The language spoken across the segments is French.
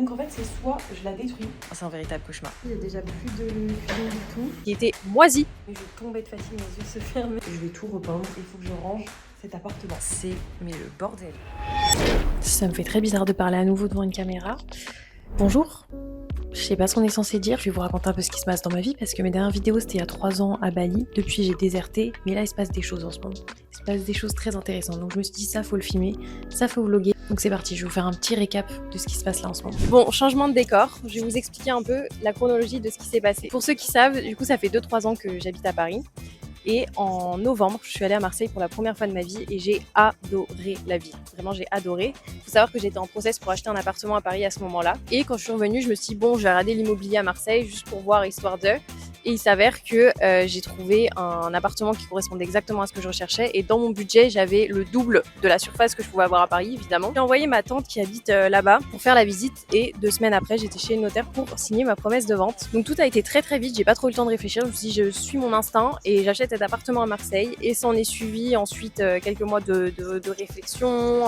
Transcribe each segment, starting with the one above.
Donc en fait c'est soit je la détruis, C'est un véritable cauchemar. il y a déjà plus de cuisine du tout, Qui était moisi. mais je vais tomber de fatigue, mes yeux se ferment. Je vais tout repeindre, il faut que je range cet appartement. C'est mais le bordel. Ça me fait très bizarre de parler à nouveau devant une caméra. Bonjour. Je sais pas ce qu'on est censé dire, je vais vous raconter un peu ce qui se passe dans ma vie parce que mes dernières vidéos c'était il y a 3 ans à Bali, depuis j'ai déserté, mais là il se passe des choses en ce moment. Il se passe des choses très intéressantes, donc je me suis dit ça faut le filmer, ça faut vlogger. Donc c'est parti, je vais vous faire un petit récap de ce qui se passe là en ce moment. Bon, changement de décor, je vais vous expliquer un peu la chronologie de ce qui s'est passé. Pour ceux qui savent, du coup ça fait 2-3 ans que j'habite à Paris. Et en novembre, je suis allée à Marseille pour la première fois de ma vie et j'ai adoré la ville. Vraiment, j'ai adoré. Il faut savoir que j'étais en process pour acheter un appartement à Paris à ce moment-là. Et quand je suis revenue, je me suis dit, bon, je vais regarder l'immobilier à Marseille juste pour voir, histoire de... Et il s'avère que j'ai trouvé un appartement qui correspondait exactement à ce que je recherchais. Et dans mon budget, j'avais le double de la surface que je pouvais avoir à Paris, évidemment. J'ai envoyé ma tante qui habite là-bas pour faire la visite. Et 2 semaines après, j'étais chez le notaire pour signer ma promesse de vente. Donc tout a été très très vite. J'ai pas trop eu le temps de réfléchir. Je me suis dit, je suis mon instinct et j'achète cet appartement à Marseille. Et s'en est suivi ensuite quelques mois de réflexion.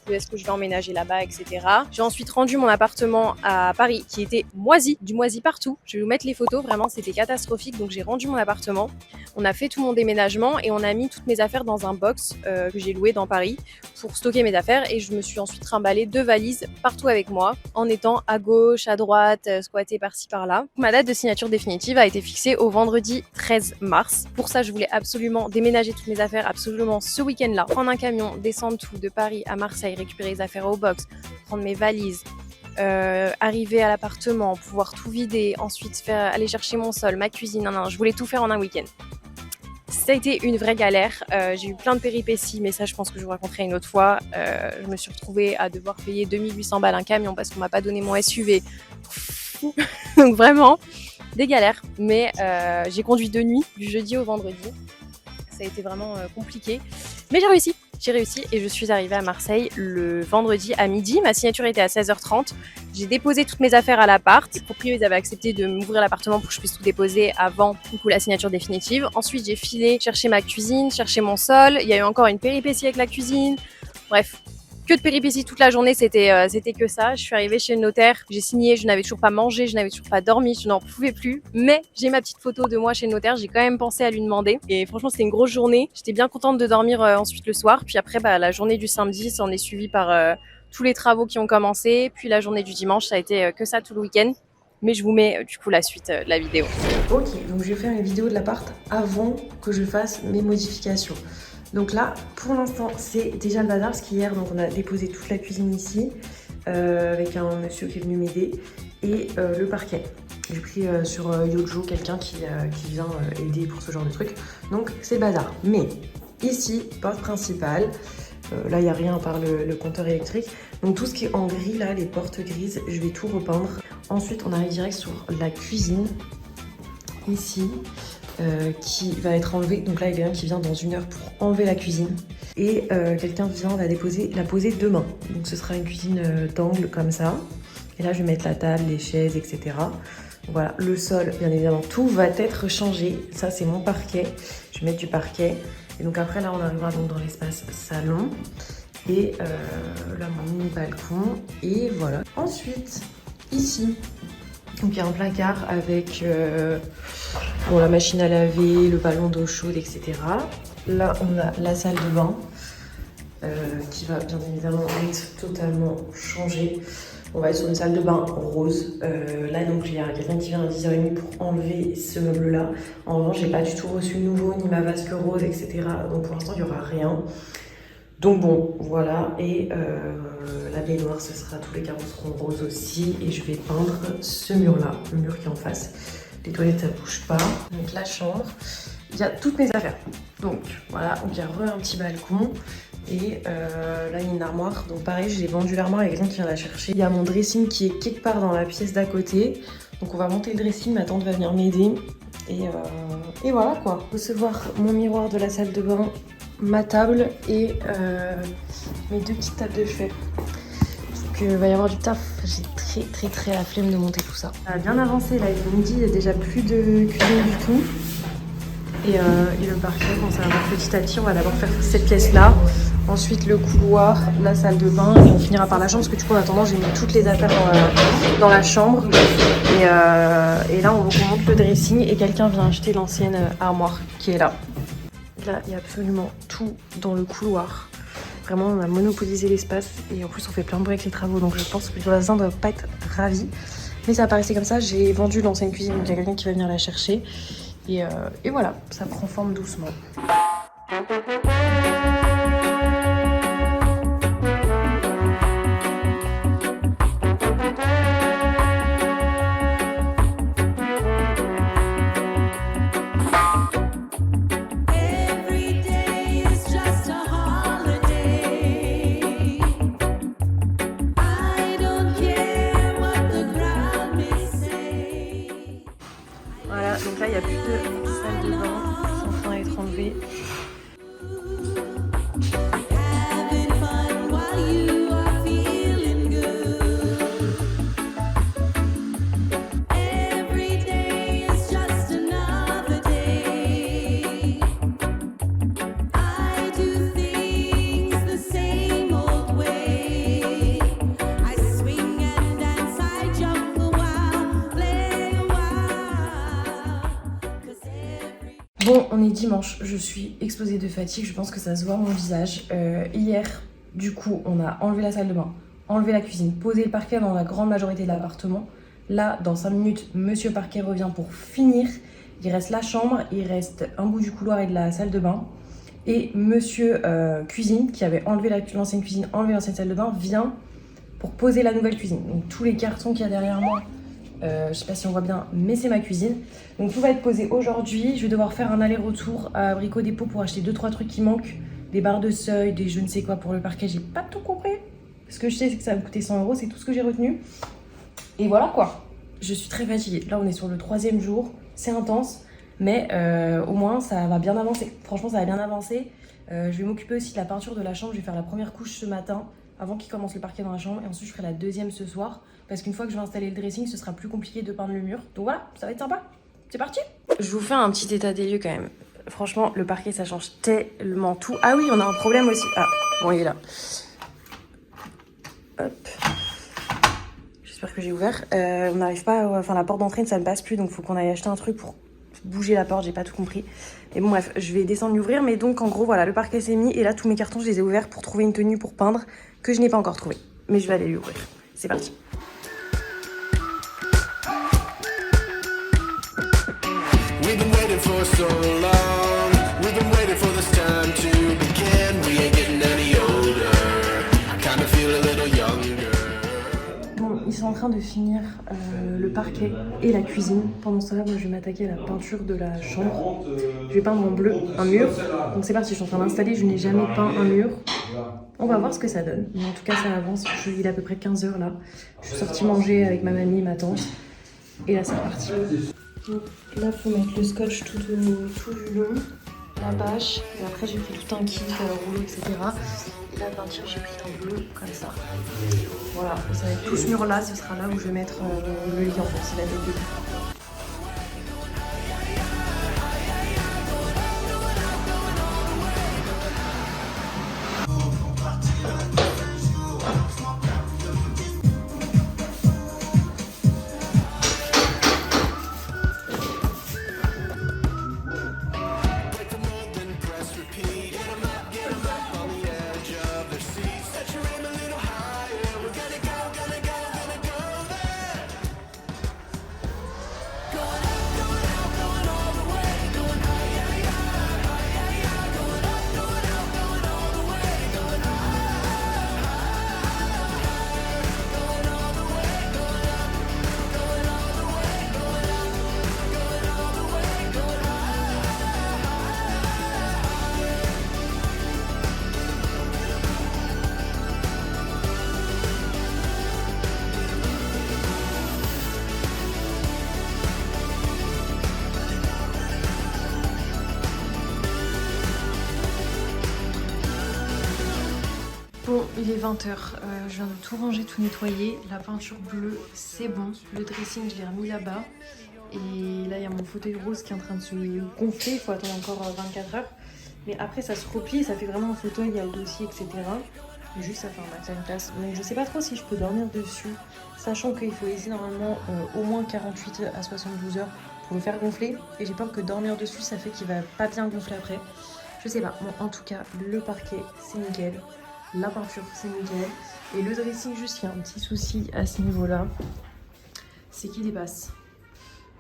De est-ce que je vais emménager là-bas, etc. J'ai ensuite rendu mon appartement à Paris qui était moisi, du moisi partout. Je vais vous mettre les photos, vraiment c'était catastrophique. Donc j'ai rendu mon appartement, on a fait tout mon déménagement et on a mis toutes mes affaires dans un box que j'ai loué dans Paris pour stocker mes affaires et je me suis ensuite trimballé 2 valises partout avec moi en étant à gauche, à droite, squattée par-ci par-là. Ma date de signature définitive a été fixée au vendredi 13 mars. Pour ça, je voulais absolument déménager toutes mes affaires absolument ce week-end-là, prendre un camion, descendre tout de Paris à Marseille, récupérer les affaires au box, prendre mes valises, arriver à l'appartement, pouvoir tout vider, ensuite aller chercher mon sol, ma cuisine, non, je voulais tout faire en un week-end. Ça a été une vraie galère, j'ai eu plein de péripéties, mais ça je pense que je vous raconterai une autre fois. Je me suis retrouvée à devoir payer 2800 balles un camion parce qu'on m'a pas donné mon SUV. Donc vraiment, des galères, mais j'ai conduit de nuit, du jeudi au vendredi. Ça a été vraiment compliqué, mais j'ai réussi. J'ai réussi et je suis arrivée à Marseille le vendredi à midi. Ma signature était à 16h30. J'ai déposé toutes mes affaires à l'appart. Les propriétaires avaient accepté de m'ouvrir l'appartement pour que je puisse tout déposer avant du coup, la signature définitive. Ensuite, j'ai filé chercher ma cuisine, chercher mon sol. Il y a eu encore une péripétie avec la cuisine. Bref, que de péripéties toute la journée, c'était que ça. Je suis arrivée chez le notaire, j'ai signé, je n'avais toujours pas mangé, je n'avais toujours pas dormi, je n'en pouvais plus. Mais j'ai ma petite photo de moi chez le notaire, j'ai quand même pensé à lui demander. Et franchement, c'était une grosse journée. J'étais bien contente de dormir ensuite le soir. Puis après, la journée du samedi, s'en est suivie par tous les travaux qui ont commencé. Puis la journée du dimanche, ça a été que ça tout le week-end. Mais je vous mets du coup la suite de la vidéo. Ok, donc je vais faire une vidéo de l'appart avant que je fasse mes modifications. Donc là, pour l'instant, c'est déjà le bazar parce qu'hier, donc on a déposé toute la cuisine ici avec un monsieur qui est venu m'aider et le parquet. J'ai pris sur Yojo quelqu'un qui vient aider pour ce genre de truc. Donc c'est le bazar. Mais ici, porte principale, là il n'y a rien à part le compteur électrique. Donc tout ce qui est en gris là, les portes grises, je vais tout repeindre. Ensuite, on arrive direct sur la cuisine ici. Qui va être enlevé. Donc là, il y a quelqu'un qui vient dans 1 heure pour enlever la cuisine. Et quelqu'un vient la poser demain. Donc ce sera une cuisine d'angle comme ça. Et là, je vais mettre la table, les chaises, etc. Voilà, le sol, bien évidemment, tout va être changé. Ça, c'est mon parquet. Je vais mettre du parquet. Et donc après, là, on arrivera donc dans l'espace salon. Et là, mon mini balcon. Et voilà. Ensuite, ici, donc il y a un placard avec la machine à laver, le ballon d'eau chaude, etc. Là, on a la salle de bain qui va bien évidemment être totalement changée. On va être sur une salle de bain rose. Là, donc, il y a quelqu'un qui vient à 10h30 pour enlever ce meuble-là. En revanche, j'ai pas du tout reçu le nouveau, ni ma vasque rose, etc. Donc, pour l'instant, il n'y aura rien. Donc bon, voilà, et la baignoire, tous les carreaux seront roses aussi, et je vais peindre ce mur-là, le mur qui est en face. Les toilettes, ça bouge pas. Donc la chambre, il y a toutes mes affaires. Donc voilà, donc il y a un petit balcon, et là il y a une armoire. Donc pareil, j'ai vendu l'armoire, il y a quelqu'un qui vient la chercher. Il y a mon dressing qui est quelque part dans la pièce d'à côté. Donc on va monter le dressing, ma tante va venir m'aider. Et voilà quoi, recevoir mon miroir de la salle de bain, ma table et mes 2 petites tables de chevet. Donc il va y avoir du taf, j'ai très la flemme de monter tout ça. Ça a bien avancé là, il est midi, il y a déjà plus de cuisine du tout. Et le parquet, quand ça va petit à petit, on va d'abord faire cette pièce là. ensuite le couloir, la salle de bain et on finira par la chambre parce que du coup en attendant j'ai mis toutes les affaires dans la chambre et là on monte le dressing et quelqu'un vient acheter l'ancienne armoire qui est là. Là il y a absolument tout dans le couloir. Vraiment on a monopolisé l'espace et en plus on fait plein de bruit avec les travaux donc je pense que les voisins ne doivent pas être ravis. Mais ça va pas rester comme ça, j'ai vendu l'ancienne cuisine donc il y a quelqu'un qui va venir la chercher et voilà, ça prend forme doucement. Voilà, donc là il n'y a plus de salle de bain, c'est en train d'être enlevé. Bon, on est dimanche, je suis explosée de fatigue, je pense que ça se voit à mon visage. Hier, du coup, on a enlevé la salle de bain, enlevé la cuisine, posé le parquet dans la grande majorité de l'appartement. Là, dans 5 minutes, Monsieur Parquet revient pour finir. Il reste la chambre, il reste un bout du couloir et de la salle de bain. Et Monsieur Cuisine, qui avait enlevé l'ancienne cuisine, enlevé l'ancienne salle de bain, vient pour poser la nouvelle cuisine. Donc tous les cartons qu'il y a derrière moi, je sais pas si on voit bien, mais c'est ma cuisine. Donc tout va être posé aujourd'hui. Je vais devoir faire un aller-retour à Brico Dépôt pour acheter 2-3 trucs qui manquent. Des barres de seuil, des je ne sais quoi pour le parquet. J'ai pas tout compris. Ce que je sais, c'est que ça va me coûter 100 €. C'est tout ce que j'ai retenu. Et voilà quoi. Je suis très fatiguée. Là, on est sur le 3e jour. C'est intense. Mais au moins, ça va bien avancer. Franchement, ça va bien avancer. Je vais m'occuper aussi de la peinture de la chambre. Je vais faire la première couche ce matin, avant qu'il commence le parquet dans la chambre. Et ensuite, je ferai la deuxième ce soir. Parce qu'une fois que je vais installer le dressing, ce sera plus compliqué de peindre le mur. Donc voilà, ça va être sympa. C'est parti. Je vous fais un petit état des lieux quand même. Franchement, le parquet, ça change tellement tout. Ah oui, on a un problème aussi. Ah, bon, il est là. Hop. J'espère que j'ai ouvert. On n'arrive pas... Enfin, la porte d'entrée, ça ne passe plus. Donc, il faut qu'on aille acheter un truc pour bouger la porte. J'ai pas tout compris. Et bon, bref, je vais descendre l'ouvrir. Mais donc, en gros, voilà, le parquet s'est mis. Et là, tous mes cartons, je les ai ouverts pour trouver une tenue pour peindre que je n'ai pas encore trouvée. Mais je vais aller l'ouvrir. C'est parti. We've been waiting for so long. We've been waiting for this time to begin. We ain't getting any older. I kind of feel a little younger. Bon, ils sont en train de finir le parquet et la cuisine. Pendant ce temps-là, moi, je vais m'attaquer à la peinture de la chambre. Je vais peindre en bleu un mur. Donc c'est parti, je suis en train d'installer. Je n'ai jamais peint un mur. On va voir ce que ça donne. Mais en tout cas, ça avance. Il est à peu près 15 h là. Je suis sortie manger avec ma mamie et ma tante. Et là, c'est reparti. Donc là, il faut mettre le scotch tout du long, la bâche, et après j'ai pris tout un kit, rouleau, etc. Et la peinture, j'ai pris un bleu comme ça. Voilà, et ça va être tout ce mur-là, ce sera là où je vais mettre le lit en fait, c'est la tête de lit. Bon, il est 20 h, je viens de tout ranger, tout nettoyer. La peinture bleue, c'est bon. Le dressing, je l'ai remis là-bas. Et là, il y a mon fauteuil rose qui est en train de se gonfler. Il faut attendre encore 24 h. Mais après, ça se replie, ça fait vraiment un fauteuil, il y a le dossier, etc. Mais juste, ça fait un matelas, une place. Donc, je sais pas trop si je peux dormir dessus, sachant qu'il faut laisser normalement au moins 48 à 72 heures pour le faire gonfler. Et j'ai peur que dormir dessus, ça fait qu'il va pas bien gonfler après. Je sais pas. Bon, en tout cas, le parquet, c'est nickel. La peinture, c'est nickel. Et le dressing, juste, il y a un petit souci à ce niveau-là. C'est qu'il dépasse.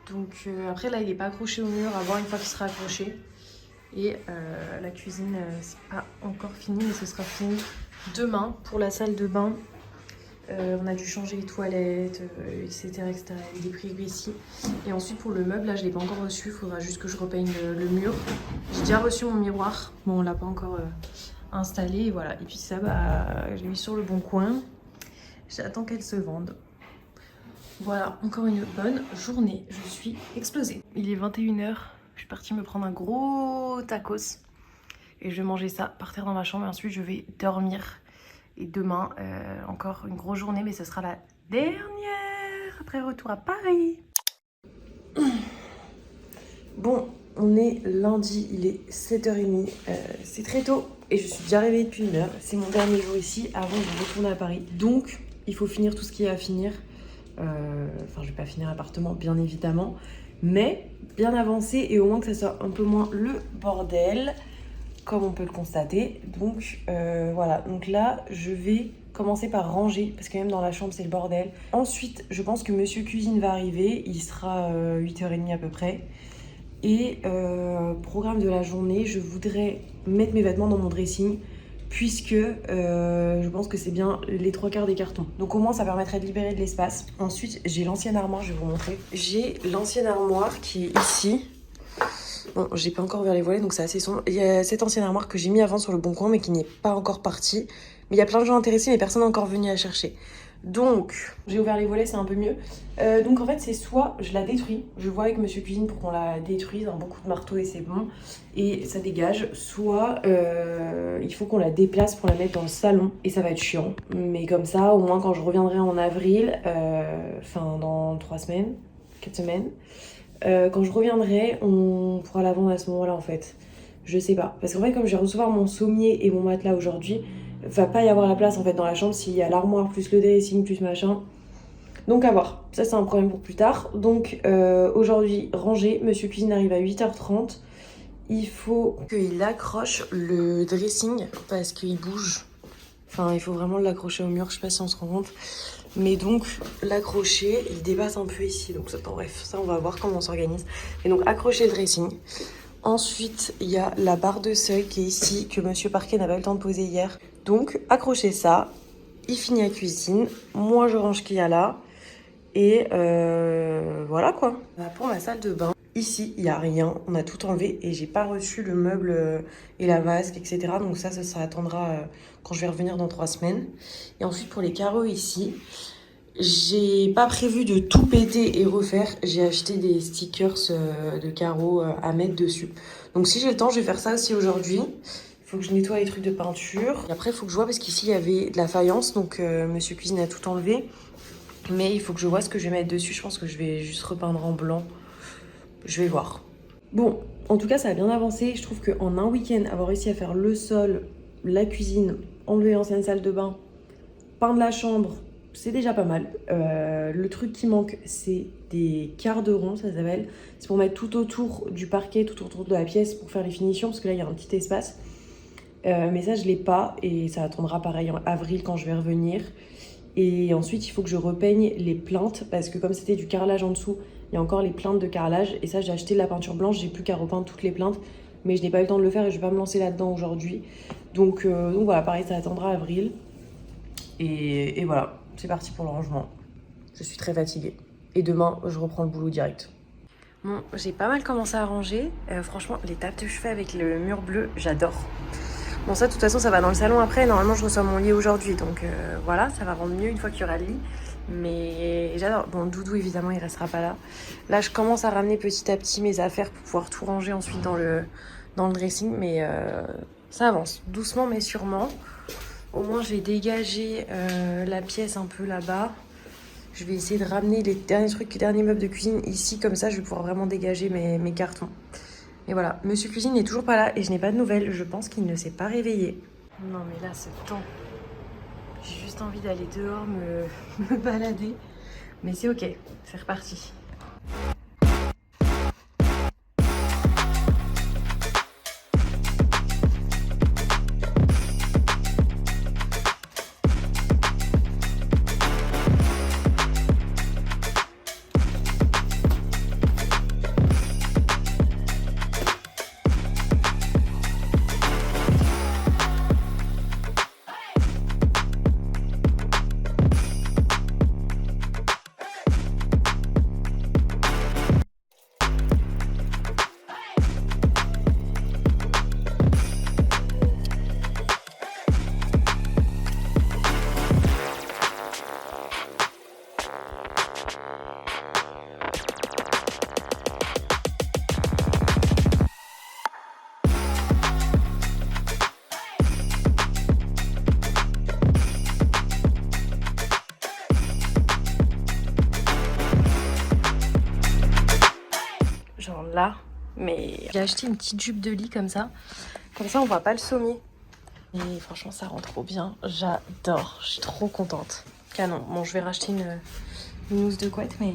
Donc après, là, il n'est pas accroché au mur. À voir une fois qu'il sera accroché. Et la cuisine, c'est pas encore fini, mais ce sera fini demain. Pour la salle de bain, on a dû changer les toilettes, etc., etc. Il y a des prix ici. Et ensuite, pour le meuble, là, je ne l'ai pas encore reçu. Il faudra juste que je repeigne le mur. J'ai déjà reçu mon miroir. Bon, on l'a pas encore installé. Et voilà. Et puis ça, bah, j'ai mis sur le bon coin. J'attends qu'elle se vende. Voilà, encore une bonne journée. Je suis explosée. Il est 21h. Je suis partie me prendre un gros tacos. Et je vais manger ça par terre dans ma chambre. Et ensuite, je vais dormir. Et demain, encore une grosse journée. Mais ce sera la dernière. Après retour à Paris. Bon, on est lundi. Il est 7h30. C'est très tôt. Et je suis déjà réveillée depuis 1h. C'est mon dernier jour ici avant de retourner à Paris. Donc, il faut finir tout ce qu'il y a à finir. Enfin, je vais pas finir l'appartement, bien évidemment, mais bien avancé et au moins que ça soit un peu moins le bordel, comme on peut le constater. Donc voilà, donc là, je vais commencer par ranger, parce que même dans la chambre, c'est le bordel. Ensuite, je pense que Monsieur Cuisine va arriver, il sera 8h30 à peu près. Et programme de la journée, je voudrais mettre mes vêtements dans mon dressing, puisque je pense que c'est bien les 3/4 des cartons. Donc au moins ça permettrait de libérer de l'espace. Ensuite j'ai l'ancienne armoire, je vais vous montrer. J'ai l'ancienne armoire qui est ici. Bon, j'ai pas encore ouvert les volets donc c'est assez sombre. Il y a cette ancienne armoire que j'ai mis avant sur le bon coin mais qui n'est pas encore partie. Mais il y a plein de gens intéressés mais personne n'est encore venu la chercher. Donc j'ai ouvert les volets, c'est un peu mieux. Donc en fait c'est soit je la détruis, je vois avec Monsieur Cuisine pour qu'on la détruise, un bon coup de marteau et c'est bon, et ça dégage, soit il faut qu'on la déplace pour la mettre dans le salon et ça va être chiant. Mais comme ça au moins quand je reviendrai en avril, enfin dans 3 semaines, 4 semaines, quand je reviendrai on pourra la vendre à ce moment là en fait. Je sais pas, parce qu'en fait comme je vais recevoir mon sommier et mon matelas aujourd'hui, va pas y avoir la place en fait dans la chambre s'il y a l'armoire plus le dressing plus machin. Donc à voir, ça c'est un problème pour plus tard. Donc aujourd'hui rangé, Monsieur Cuisine arrive à 8h30. Il faut qu'il accroche le dressing parce qu'il bouge. Enfin il faut vraiment l'accrocher au mur, je sais pas si on se rend compte. Mais donc l'accrocher, il dépasse un peu ici. Donc bref, ça on va voir comment on s'organise. Et donc accrocher le dressing. Ensuite, il y a la barre de seuil qui est ici, que Monsieur Parquet n'a pas eu le temps de poser hier. Donc, accrochez ça. Il finit la cuisine. Moi, je range ce qu'il y a là. Et voilà quoi. Pour ma salle de bain, ici, il n'y a rien. On a tout enlevé et j'ai pas reçu le meuble et la vasque, etc. Donc ça attendra quand je vais revenir dans 3 semaines. Et ensuite, pour les carreaux ici, j'ai pas prévu de tout péter et refaire. J'ai acheté des stickers de carreaux à mettre dessus. Donc si j'ai le temps, je vais faire ça aussi aujourd'hui. Il faut que je nettoie les trucs de peinture. Et après, il faut que je vois parce qu'ici, il y avait de la faïence. Donc Monsieur Cuisine a tout enlevé. Mais il faut que je vois ce que je vais mettre dessus. Je pense que je vais juste repeindre en blanc. Je vais voir. Bon, en tout cas, ça a bien avancé. Je trouve qu'en un week-end, avoir réussi à faire le sol, la cuisine, enlever l'ancienne salle de bain, peindre la chambre, c'est déjà pas mal. Le truc qui manque, c'est des quarts de rond, ça s'appelle. C'est pour mettre tout autour du parquet, tout autour de la pièce pour faire les finitions, parce que là, il y a un petit espace. Mais ça, je l'ai pas et ça attendra pareil en avril quand je vais revenir. Et ensuite, il faut que je repeigne les plinthes, parce que comme c'était du carrelage en dessous, il y a encore les plinthes de carrelage. Et ça, j'ai acheté de la peinture blanche, j'ai plus qu'à repeindre toutes les plinthes. Mais je n'ai pas eu le temps de le faire et je vais pas me lancer là-dedans aujourd'hui. Donc voilà, pareil, ça attendra avril. Et voilà. C'est parti pour le rangement. Je suis très fatiguée. Et demain, je reprends le boulot direct. Bon, j'ai pas mal commencé à ranger. Franchement, les tapes de chevet avec le mur bleu, j'adore. Bon, ça, de toute façon, ça va dans le salon après. Normalement, je reçois mon lit aujourd'hui. Donc voilà, ça va rendre mieux une fois qu'il y aura le lit. Mais j'adore. Bon, Doudou, évidemment, il restera pas là. Là, je commence à ramener petit à petit mes affaires pour pouvoir tout ranger ensuite dans le dressing. Mais ça avance. Doucement, mais sûrement. Au moins, je vais dégager la pièce un peu là-bas. Je vais essayer de ramener les derniers trucs, les derniers meubles de cuisine ici. Comme ça, je vais pouvoir vraiment dégager mes cartons. Mais voilà, Monsieur Cuisine n'est toujours pas là et je n'ai pas de nouvelles. Je pense qu'il ne s'est pas réveillé. Non mais là, ce temps. J'ai juste envie d'aller dehors me balader. Mais c'est ok, c'est reparti. Genre là, mais j'ai acheté une petite jupe de lit comme ça on voit pas le sommier. Et franchement ça rend trop bien, j'adore, je suis trop contente. Canon, bon je vais racheter une housse de couette mais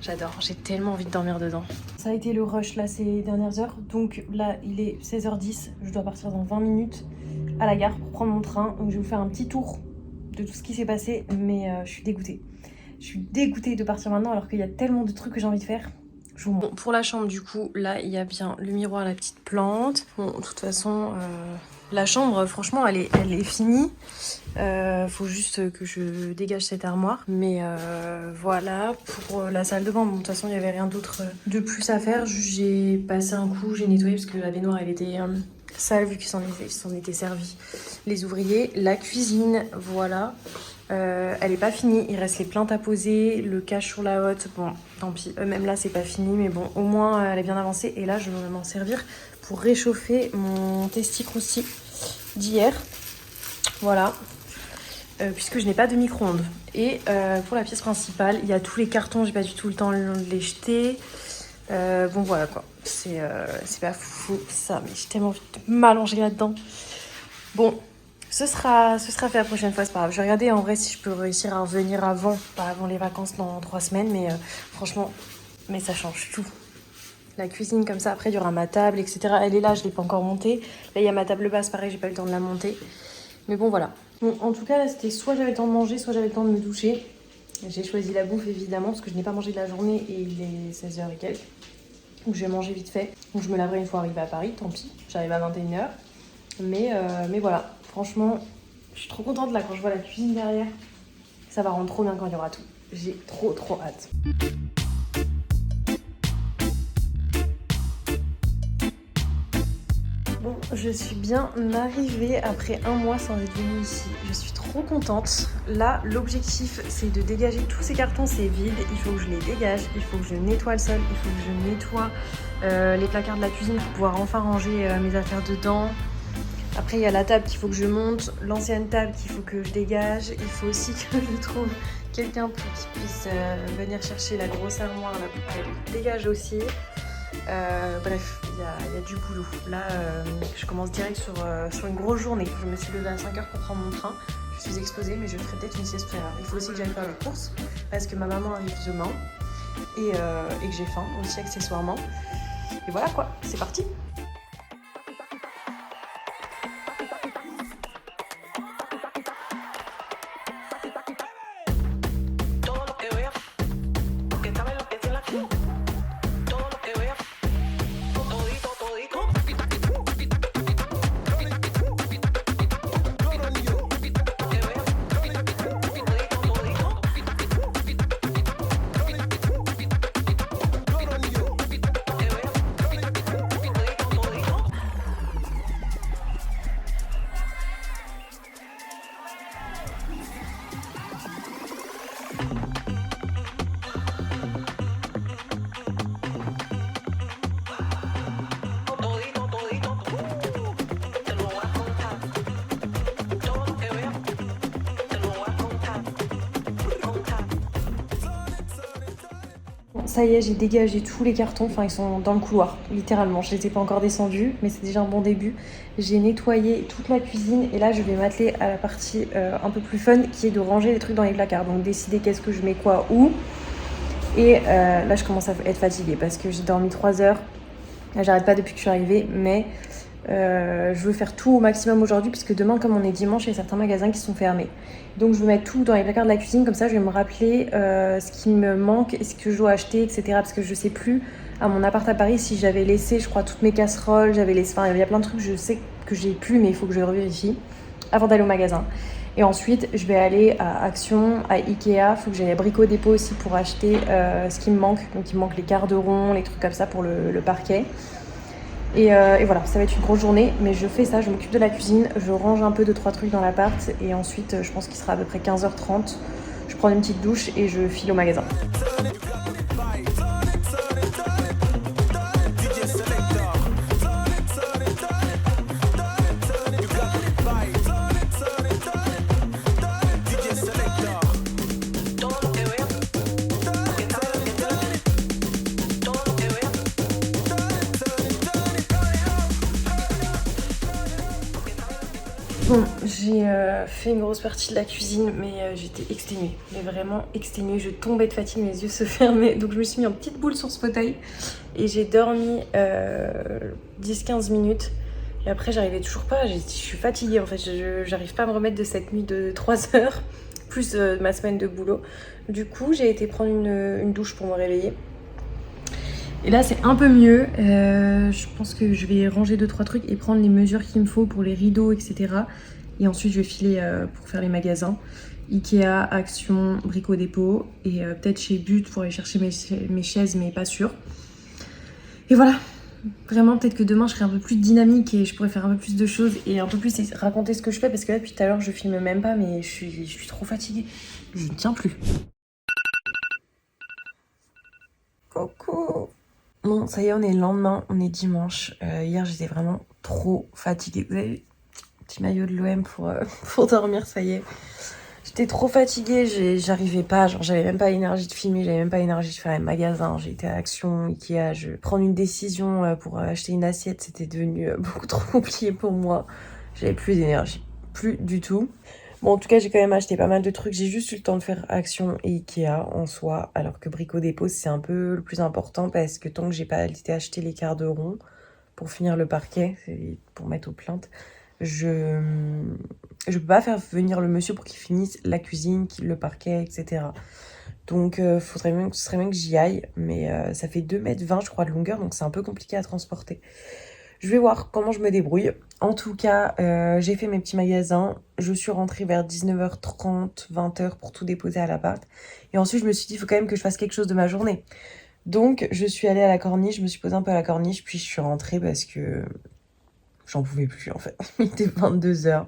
j'adore, j'ai tellement envie de dormir dedans. Ça a été le rush là ces dernières heures, donc là il est 16h10, je dois partir dans 20 minutes à la gare pour prendre mon train. Donc je vais vous faire un petit tour de tout ce qui s'est passé, mais je suis dégoûtée. Je suis dégoûtée de partir maintenant alors qu'il y a tellement de trucs que j'ai envie de faire. Bon, pour la chambre du coup, là il y a bien le miroir, la petite plante. Bon, de toute façon, la chambre franchement elle est finie. Faut juste que je dégage cette armoire. Mais voilà, pour la salle de bain, bon, de toute façon il n'y avait rien d'autre de plus à faire. J'ai passé un coup, j'ai nettoyé parce que la baignoire elle était sale vu qu'ils s'en étaient servis les ouvriers. La cuisine, voilà. Elle est pas finie, il reste les plaintes à poser, le cache sur la hotte, bon tant pis, même là c'est pas fini, mais bon au moins elle est bien avancée. Et là je vais m'en servir pour réchauffer mon testicrousti d'hier, voilà, puisque je n'ai pas de micro-ondes. Et pour la pièce principale, il y a tous les cartons, j'ai pas du tout le temps de les jeter, bon voilà quoi, c'est pas fou ça, mais j'ai tellement envie de m'allonger là-dedans. Bon, ce sera fait la prochaine fois, c'est pas grave. Je vais regarder en vrai si je peux réussir à revenir avant, pas avant les vacances dans 3 semaines, mais franchement, mais ça change tout. La cuisine comme ça, après il y aura ma table, etc. Elle est là, je l'ai pas encore montée. Là il y a ma table basse, pareil, j'ai pas eu le temps de la monter. Mais bon voilà. Bon, en tout cas là c'était soit j'avais le temps de manger, soit j'avais le temps de me doucher. J'ai choisi la bouffe évidemment, parce que je n'ai pas mangé de la journée et il est 16h et quelques. Donc je vais manger vite fait. Donc je me laverai une fois arrivée à Paris, tant pis. J'arrive à 21h. Mais voilà. Franchement, je suis trop contente là quand je vois la cuisine derrière. Ça va rendre trop bien quand il y aura tout. J'ai trop hâte. Bon, je suis bien arrivée après 1 mois sans être venue ici. Je suis trop contente. Là, l'objectif, c'est de dégager tous ces cartons. C'est vide, il faut que je les dégage. Il faut que je nettoie le sol. Il faut que je nettoie les placards de la cuisine pour pouvoir enfin ranger mes affaires dedans. Après, il y a la table qu'il faut que je monte, l'ancienne table qu'il faut que je dégage. Il faut aussi que je trouve quelqu'un pour qu'il puisse venir chercher la grosse armoire là, pour qu'elle dégage aussi. Bref, il y a du boulot. Là, je commence direct sur une grosse journée. Je me suis levée à 5h pour prendre mon train. Je suis explosée, mais je ferai peut-être une sieste préalable. Il faut aussi que j'aille faire les courses parce que ma maman arrive demain et que j'ai faim aussi accessoirement. Et voilà quoi, c'est parti! ça y est, j'ai dégagé tous les cartons, enfin ils sont dans le couloir, littéralement. Je les ai pas encore descendus, mais c'est déjà un bon début. J'ai nettoyé toute la cuisine et là je vais m'atteler à la partie un peu plus fun qui est de ranger les trucs dans les placards. Donc décider qu'est-ce que je mets quoi où. Et là je commence à être fatiguée parce que j'ai dormi 3 heures. J'arrête pas depuis que je suis arrivée, mais je veux faire tout au maximum aujourd'hui puisque demain, comme on est dimanche, il y a certains magasins qui sont fermés. Donc je veux mettre tout dans les placards de la cuisine, comme ça je vais me rappeler ce qui me manque, ce que je dois acheter, etc. Parce que je sais plus à mon appart à Paris si j'avais laissé, je crois, toutes mes casseroles, j'avais laissé, enfin il y a plein de trucs, je sais que j'ai plus, mais il faut que je revérifie avant d'aller au magasin. Et ensuite je vais aller à Action, à Ikea, il faut que j'aille à Brico Dépôt aussi pour acheter ce qui me manque. Donc il me manque les garde-ronds, les trucs comme ça pour le parquet. Et voilà, ça va être une grosse journée, mais je fais ça, je m'occupe de la cuisine, je range un peu 2-3 trucs dans l'appart et ensuite je pense qu'il sera à peu près 15h30. Je prends une petite douche et je file au magasin. Bon, j'ai fait une grosse partie de la cuisine, mais j'étais exténuée, mais vraiment exténuée. Je tombais de fatigue, mes yeux se fermaient, donc je me suis mis en petite boule sur ce fauteuil et j'ai dormi 10-15 minutes. Et après, j'arrivais toujours pas, je suis fatiguée en fait, j'arrive pas à me remettre de cette nuit de 3 heures, plus ma semaine de boulot. Du coup, j'ai été prendre une douche pour me réveiller. Et là c'est un peu mieux, je pense que je vais ranger 2-3 trucs et prendre les mesures qu'il me faut pour les rideaux, etc. Et ensuite je vais filer pour faire les magasins. Ikea, Action, Brico Dépôt et peut-être chez But pour aller chercher mes chaises, mais pas sûr. Et voilà, vraiment peut-être que demain je serai un peu plus dynamique et je pourrais faire un peu plus de choses et un peu plus raconter ce que je fais parce que là depuis tout à l'heure je filme même pas mais je suis trop fatiguée, je ne tiens plus. Coucou. Bon, ça y est, on est le lendemain, on est dimanche. Hier, j'étais vraiment trop fatiguée. Vous avez vu, petit maillot de l'OM pour dormir, ça y est. J'étais trop fatiguée, j'arrivais pas, genre j'avais même pas l'énergie de filmer, j'avais même pas l'énergie de faire les magasins. J'ai été à Action, Ikea, prendre une décision pour acheter une assiette, c'était devenu beaucoup trop compliqué pour moi. J'avais plus d'énergie, plus du tout. Bon, en tout cas, j'ai quand même acheté pas mal de trucs. J'ai juste eu le temps de faire Action et Ikea en soi, alors que Brico Dépôt, c'est un peu le plus important parce que tant que j'ai pas été acheter les garde-ronds pour finir le parquet, pour mettre aux plaintes, je peux pas faire venir le monsieur pour qu'il finisse la cuisine, le parquet, etc. Donc, ce serait bien que j'y aille, mais ça fait 2,20 m, je crois, de longueur, donc c'est un peu compliqué à transporter. Je vais voir comment je me débrouille. En tout cas, j'ai fait mes petits magasins. Je suis rentrée vers 19h30, 20h pour tout déposer à l'appart. Et ensuite, je me suis dit, il faut quand même que je fasse quelque chose de ma journée. Donc, je suis allée à la corniche, je me suis posée un peu à la corniche, puis je suis rentrée parce que j'en pouvais plus en fait. Il était 22h.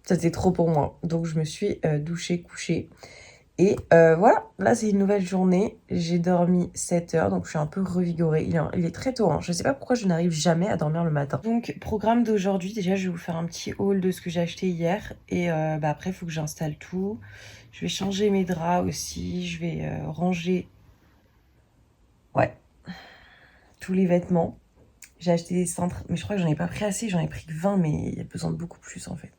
Ça, c'était trop pour moi. Donc, je me suis douchée, couchée. Et voilà, là c'est une nouvelle journée, j'ai dormi 7 heures, donc je suis un peu revigorée, il est très tôt, hein. Je sais pas pourquoi je n'arrive jamais à dormir le matin. Donc programme d'aujourd'hui, déjà je vais vous faire un petit haul de ce que j'ai acheté hier, et après il faut que j'installe tout, je vais changer mes draps aussi, je vais ranger, tous les vêtements. J'ai acheté des cintres, mais je crois que j'en ai pas pris assez, j'en ai pris que 20, mais il y a besoin de beaucoup plus en fait.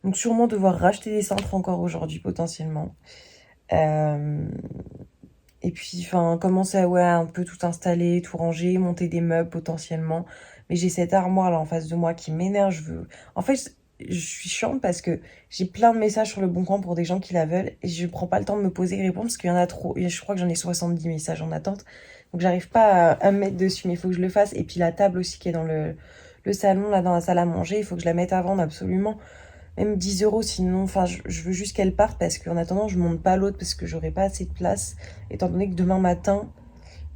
Donc sûrement devoir racheter des cintres encore aujourd'hui potentiellement. Et puis enfin commencer à un peu tout installer, tout ranger, monter des meubles potentiellement. Mais j'ai cette armoire là en face de moi qui m'énerve. En fait je suis chiante parce que j'ai plein de messages sur le Bon Coin pour des gens qui la veulent et je prends pas le temps de me poser et répondre parce qu'il y en a trop. Et je crois que j'en ai 70 messages en attente. Donc j'arrive pas à me mettre dessus, mais il faut que je le fasse. Et puis la table aussi qui est dans le salon, là dans la salle à manger, il faut que je la mette à vendre absolument. Même 10 €, sinon, enfin, je veux juste qu'elle parte parce qu'en attendant, je monte pas l'autre parce que j'aurai pas assez de place. Étant donné que demain matin,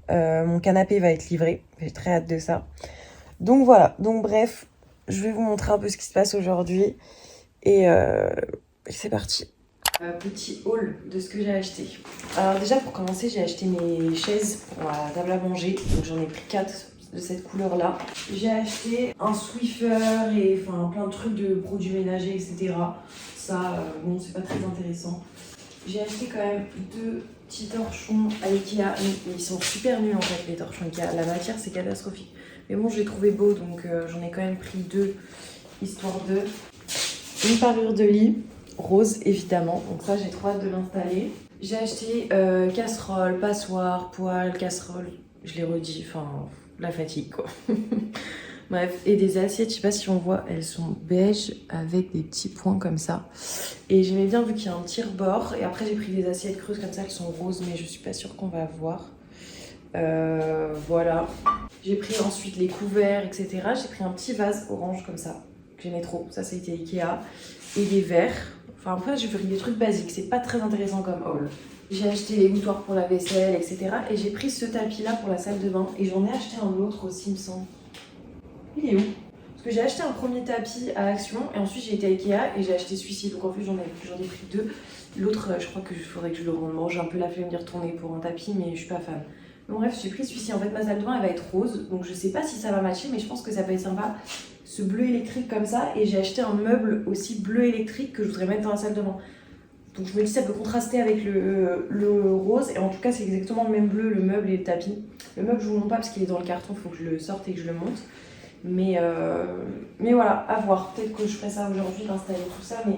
mon canapé va être livré. J'ai très hâte de ça. Donc voilà, donc bref, je vais vous montrer un peu ce qui se passe aujourd'hui. Et c'est parti. Petit haul de ce que j'ai acheté. Alors déjà, pour commencer, j'ai acheté mes chaises pour la table à manger. Donc j'en ai pris 4 de cette couleur là. J'ai acheté un Swiffer et enfin plein de trucs de produits ménagers, etc. Ça, bon, c'est pas très intéressant. J'ai acheté quand même 2 petits torchons à Ikea. Ils sont super nuls en fait, les torchons Ikea. La matière, c'est catastrophique. Mais bon, je les trouvais beaux, donc j'en ai quand même pris 2, histoire de... Une parure de lit, rose évidemment. Donc ça, j'ai trop hâte de l'installer. J'ai acheté casserole, passoire, poêle, casserole. Je l'ai redit, enfin, la fatigue quoi. Bref, et des assiettes, je sais pas si on voit, elles sont beige avec des petits points comme ça. Et j'aimais bien vu qu'il y a un petit rebord. Et après j'ai pris des assiettes creuses comme ça, elles sont roses, mais je suis pas sûre qu'on va voir. Voilà. J'ai pris ensuite les couverts, etc. J'ai pris un petit vase orange comme ça, que j'aimais trop. Ça, c'était Ikea. Et des verres. Enfin, après, j'ai pris des trucs basiques. C'est pas très intéressant comme haul. J'ai acheté les boutoirs pour la vaisselle, etc. Et j'ai pris ce tapis-là pour la salle de bain. Et j'en ai acheté un autre aussi, il me semble. Il est où? Parce que j'ai acheté un premier tapis à Action et ensuite j'ai été à Ikea et j'ai acheté celui-ci. Donc en fait j'en ai pris 2. L'autre, je crois qu'il faudrait que je le rende. J'ai un peu la flemme d'y retourner pour un tapis, mais je suis pas fan. Donc bref, j'ai pris celui-ci. En fait, ma salle de bain elle va être rose. Donc je sais pas si ça va matcher, mais je pense que ça peut être sympa. Ce bleu électrique comme ça. Et j'ai acheté un meuble aussi bleu électrique que je voudrais mettre dans la salle de bain. Donc je me dis ça peut contraster avec le rose. Et en tout cas, c'est exactement le même bleu, le meuble et le tapis. Le meuble, je vous le montre pas parce qu'il est dans le carton. Il faut que je le sorte et que je le monte. Mais voilà, à voir. Peut-être que je ferai ça aujourd'hui, d'installer tout ça. Mais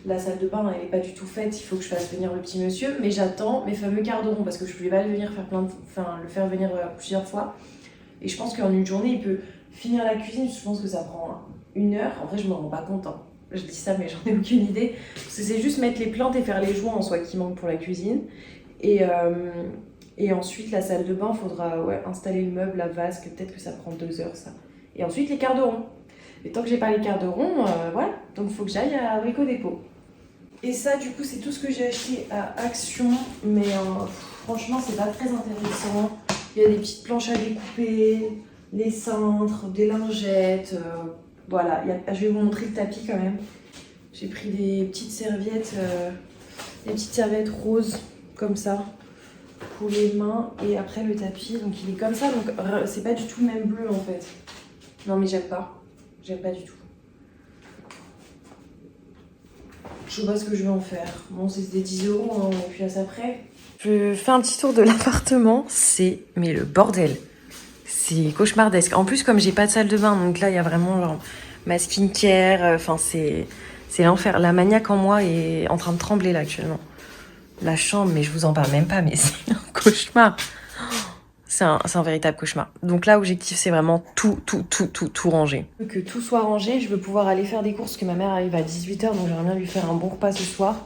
la salle de bain, elle n'est pas du tout faite. Il faut que je fasse venir le petit monsieur. Mais j'attends mes fameux garde-ronds parce que je ne pouvais pas le faire venir plusieurs fois. Et je pense qu'en une journée, il peut finir la cuisine. Je pense que ça prend 1 heure. En vrai, je me rends pas compte. Hein. Je dis ça, mais j'en ai aucune idée. Parce que c'est juste mettre les plantes et faire les joints en soi qui manquent pour la cuisine. Et ensuite, la salle de bain, il faudra installer le meuble, la vase, que peut-être que ça prend 2 heures, ça. Et ensuite, les quarts de rond. Et tant que j'ai pas les quarts de rond, voilà. Donc, il faut que j'aille à Brico Dépôt. Et ça, du coup, c'est tout ce que j'ai acheté à Action. Mais franchement, c'est pas très intéressant. Il y a des petites planches à découper, des cintres, des lingettes. Voilà. Je vais vous montrer le tapis quand même. J'ai pris des petites serviettes roses, comme ça, pour les mains. Et après, le tapis, donc il est comme ça. Donc, c'est pas du tout le même bleu, en fait. Non mais j'aime pas du tout. Je sais pas ce que je vais en faire. Bon c'était 10 €, hein, et puis à ça près. Je fais un petit tour de l'appartement, mais le bordel. C'est cauchemardesque. En plus comme j'ai pas de salle de bain, donc là il y a vraiment genre, ma skincare, enfin c'est l'enfer. La maniaque en moi est en train de trembler là actuellement. La chambre, mais je vous en parle même pas, mais c'est un cauchemar. C'est un véritable cauchemar. Donc là, l'objectif, c'est vraiment tout ranger. Que tout soit rangé, je veux pouvoir aller faire des courses, parce que ma mère arrive à 18 h, donc j'aimerais bien lui faire un bon repas ce soir.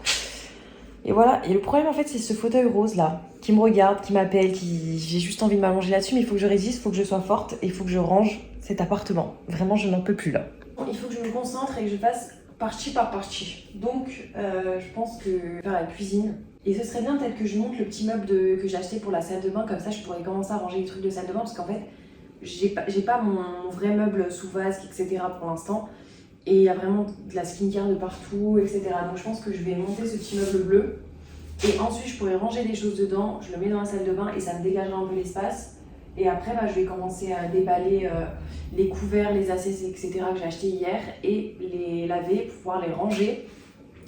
Et voilà. Et le problème, en fait, c'est ce fauteuil rose, là, qui me regarde, qui m'appelle, j'ai juste envie de m'allonger là-dessus, mais il faut que je résiste, il faut que je sois forte, et il faut que je range cet appartement. Vraiment, je n'en peux plus, là. Il faut que je me concentre et que je fasse partie par partie. Donc, je pense que faire la cuisine. Et ce serait bien peut-être que je monte le petit meuble que j'ai acheté pour la salle de bain, comme ça je pourrais commencer à ranger les trucs de salle de bain, parce qu'en fait j'ai pas mon vrai meuble sous vase, etc. pour l'instant, et il y a vraiment de la skincare de partout, etc. Donc je pense que je vais monter ce petit meuble bleu, et ensuite je pourrais ranger des choses dedans, je le mets dans la salle de bain et ça me dégagera un peu l'espace. Et après je vais commencer à déballer les couverts, les assiettes, etc. que j'ai acheté hier, et les laver pour pouvoir les ranger.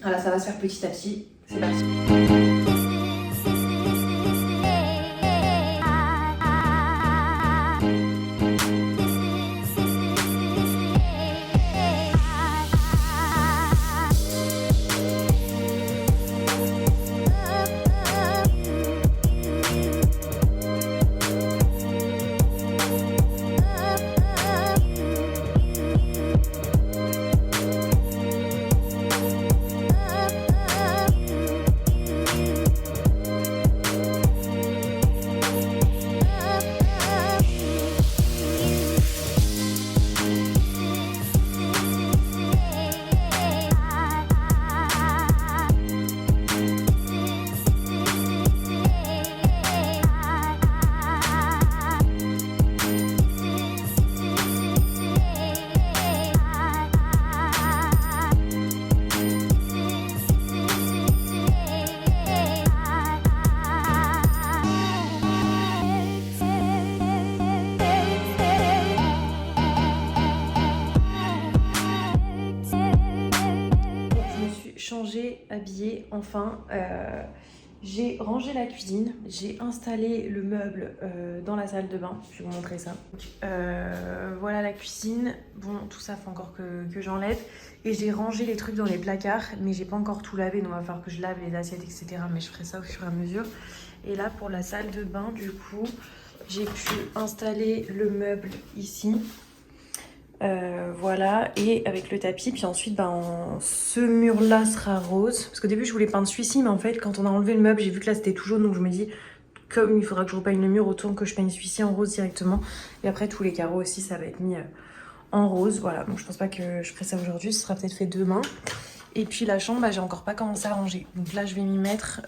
Voilà, ça va se faire petit à petit. C'est parti. habillée, enfin. J'ai rangé la cuisine, j'ai installé le meuble dans la salle de bain, je vais vous montrer ça. Donc, voilà la cuisine, bon tout ça faut encore que j'enlève. Et j'ai rangé les trucs dans les placards, mais j'ai pas encore tout lavé, donc il va falloir que je lave les assiettes, etc. Mais je ferai ça au fur et à mesure. Et là pour la salle de bain, du coup, j'ai pu installer le meuble ici. Voilà, et avec le tapis, puis ensuite ce mur là sera rose, parce qu'au début je voulais peindre celui-ci, mais en fait quand on a enlevé le meuble j'ai vu que là c'était tout jaune, donc je me dis comme il faudra que je repeigne le mur, autant que je peigne celui-ci en rose directement, et après tous les carreaux aussi ça va être mis en rose. Voilà, donc je pense pas que je ferai ça aujourd'hui, ce sera peut-être fait demain. Et puis la chambre, j'ai encore pas commencé à ranger, donc là je vais m'y mettre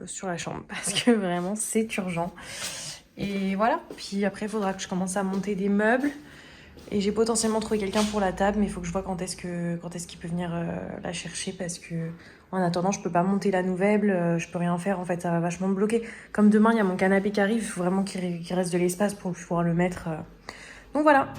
sur la chambre parce que vraiment c'est urgent. Et voilà, puis après il faudra que je commence à monter des meubles. Et j'ai potentiellement trouvé quelqu'un pour la table, mais il faut que je vois quand est-ce qu'il peut venir la chercher, parce que en attendant je peux pas monter la nouvelle, je peux rien faire en fait, ça va vachement me bloquer. Comme demain il y a mon canapé qui arrive, il faut vraiment qu'il reste de l'espace pour pouvoir le mettre. Donc voilà.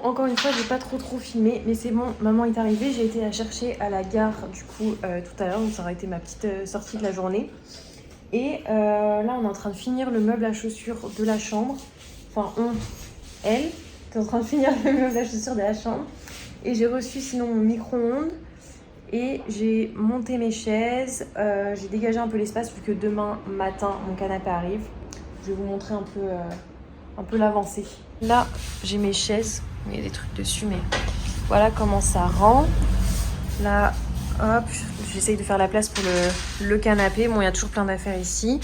Encore une fois, j'ai pas trop filmé, mais c'est bon, maman est arrivée. J'ai été la chercher à la gare du coup tout à l'heure, donc ça aurait été ma petite sortie de la journée. Et là, on est en train de finir le meuble à chaussures de la chambre. Enfin, elle est en train de finir le meuble à chaussures de la chambre. Et j'ai reçu sinon mon micro-ondes. Et j'ai monté mes chaises. J'ai dégagé un peu l'espace vu que demain matin, mon canapé arrive. Je vais vous montrer un peu l'avancée. Là, j'ai mes chaises. Il y a des trucs dessus, mais voilà comment ça rend. Là, hop, j'essaye de faire la place pour le canapé. Bon, il y a toujours plein d'affaires ici.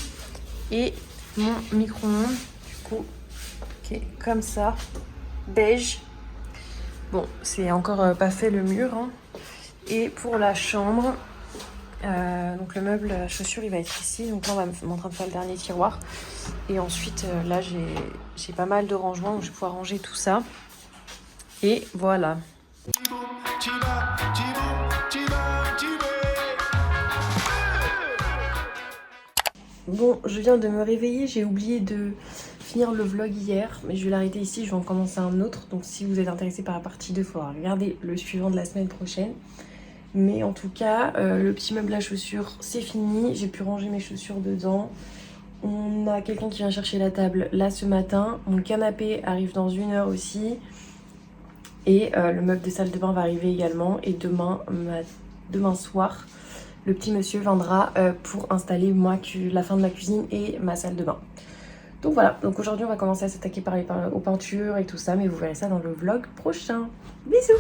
Et mon micro-ondes, du coup, qui est comme ça, beige. Bon, c'est encore pas fait le mur. Hein. Et pour la chambre, donc le meuble à chaussures, il va être ici. Donc là, on va en train de faire le dernier tiroir. Et ensuite, là, j'ai pas mal de rangements, donc je vais pouvoir ranger tout ça. Et voilà. Bon, je viens de me réveiller, j'ai oublié de finir le vlog hier, mais je vais l'arrêter ici, je vais en commencer un autre. Donc si vous êtes intéressé par la partie 2, il faudra regarder le suivant de la semaine prochaine. Mais en tout cas, le petit meuble à chaussures, c'est fini, j'ai pu ranger mes chaussures dedans. On a quelqu'un qui vient chercher la table là ce matin, mon canapé arrive dans 1 heure aussi. Et le meuble de salle de bain va arriver également. Et demain soir, le petit monsieur viendra pour installer la fin de ma cuisine et ma salle de bain. Donc voilà, donc aujourd'hui on va commencer à s'attaquer aux peintures et tout ça. Mais vous verrez ça dans le vlog prochain. Bisous!